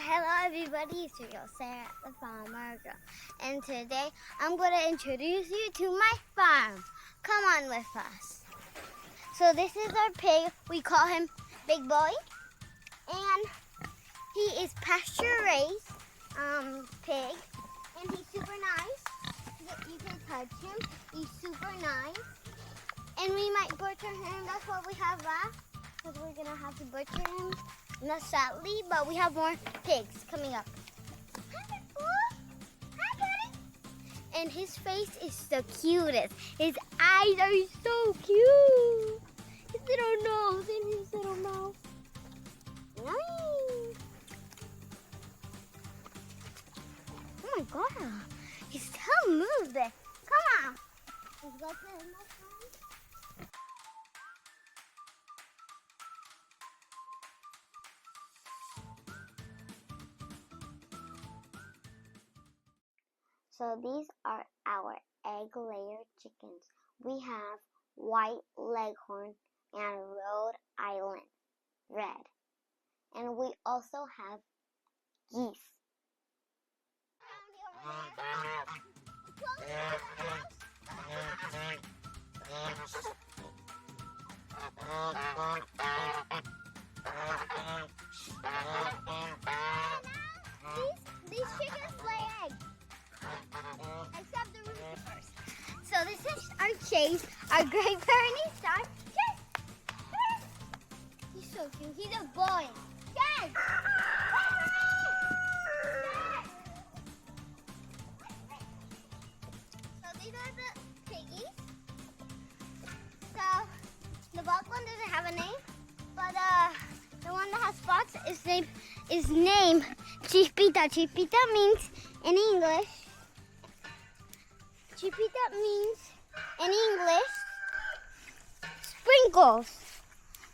hello everybody, it's your Sarah the Farmer Girl. And today I'm going to introduce you to my farm. Come on with us. So this is our pig. We call him Big Boy. And he is pasture raised pig. And he's super nice. You can touch him. He's super nice. And we might butcher him. That's what we have left. Because we're going to have to butcher him. Not sadly, but we have more pigs coming up. Hi, Buddy. And his face is the cutest. His eyes are so cute. His little nose and his little mouth. Nice. Oh my God. He's so moved. Come on. Let's go play with my friend. So these are our egg layer chickens. We have white leghorn and Rhode Island red. And we also have geese. These chickens lay eggs. Except the roosters. So this is our Chase, our Great Pyrenees star. Chase! He's so cute. He's a boy. Chase! So these are the piggies. So the black one doesn't have a name, but the one that has spots is named Chispita. Chispita means in English. Chispita means in English sprinkles.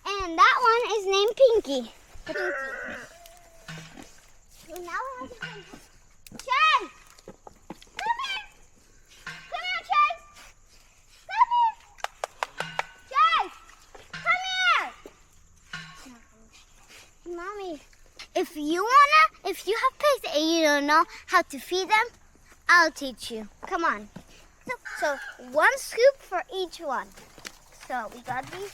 And that one is named Pinky. Pinky. So now we have to bring Chase! Come here! Come here, Chase! Come here! Chase! Come here! Mommy, if you have pigs and you don't know how to feed them, I'll teach you. Come on. So one scoop for each one. So we got these.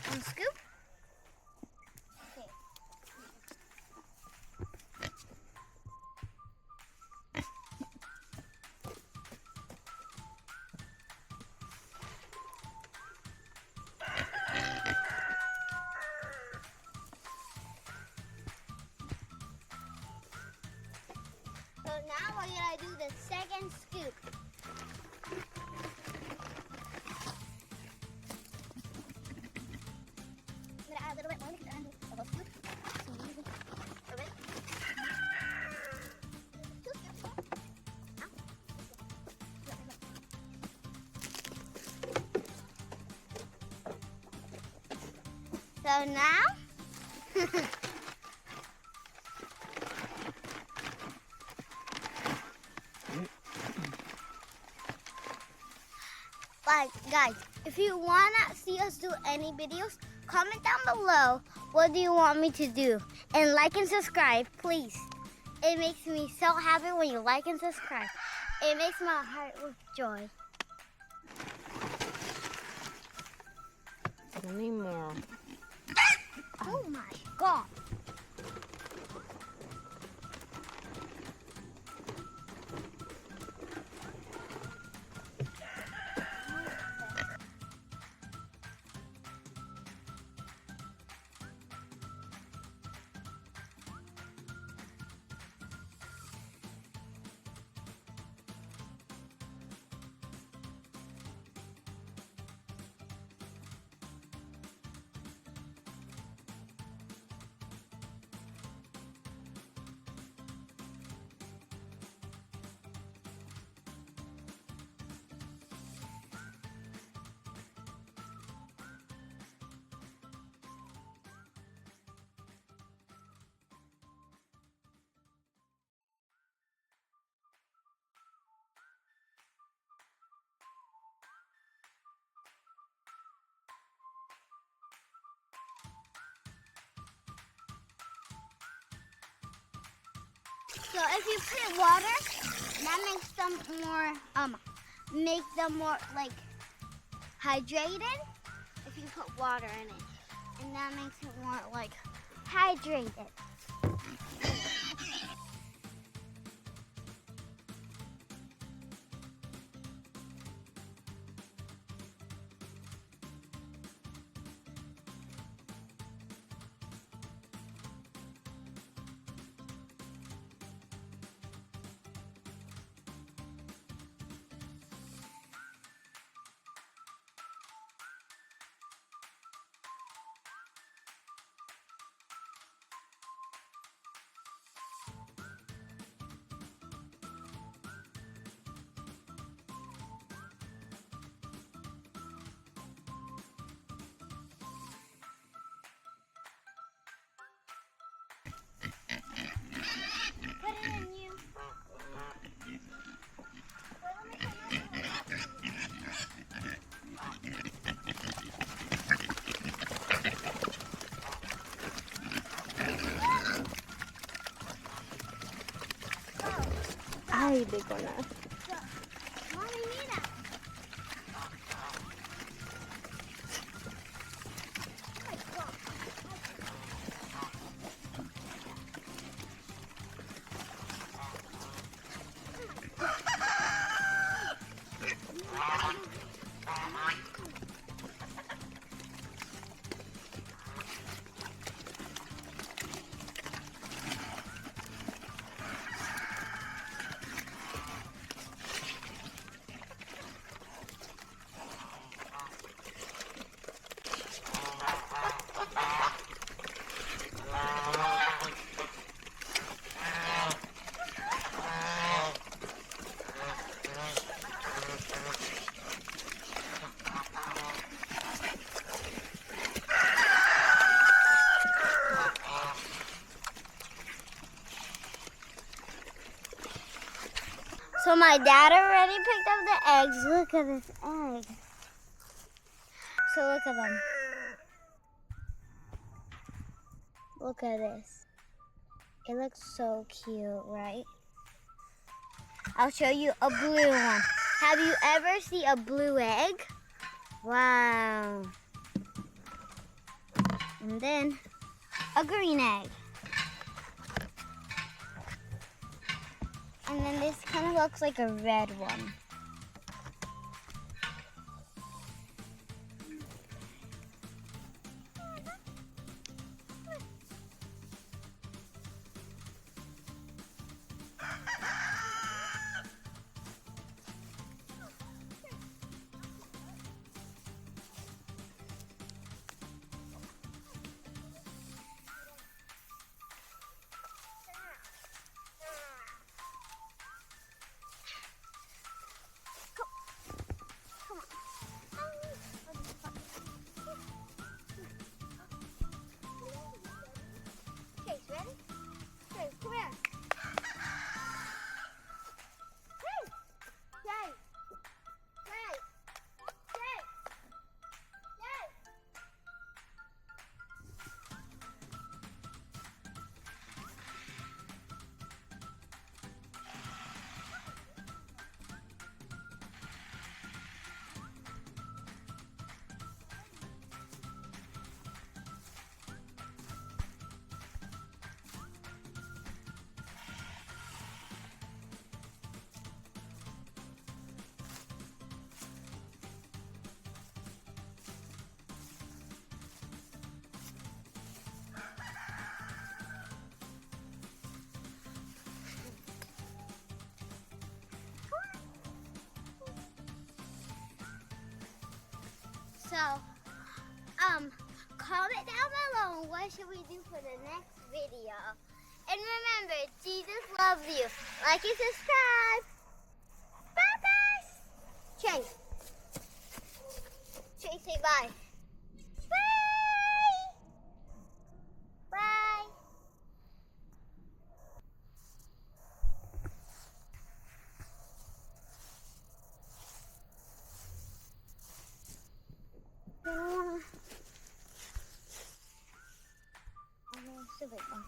One scoop. Okay. So now we're going to do the second scoop. I'm going to add a little bit more because I'm going to double scoop. So now, guys, if you want to see us do any videos, comment down below what do you want me to do. And like and subscribe, please. It makes me so happy when you like and subscribe. It makes my heart with joy. Any more? Oh my God. So if you put water, that makes them more like hydrated. If you put water in it, and that makes it more like hydrated. Put it in you. Ay, di ko na. Mommy, mira. So my dad already picked up the eggs. Look at this egg. So look at them. Look at this. It looks so cute, right? I'll show you a blue one. Have you ever seen a blue egg? Wow. And then a green egg. And then this kind of looks like a red one. Chase, ready? Chase, come here. Chase! Chase! Chase! Chase! Chase! So, comment down below what should we do for the next video. And remember, Jesus loves you. Like and subscribe. Bye, guys. Chase. Chase, say bye. Bye. Bye. I'm gonna stupid one.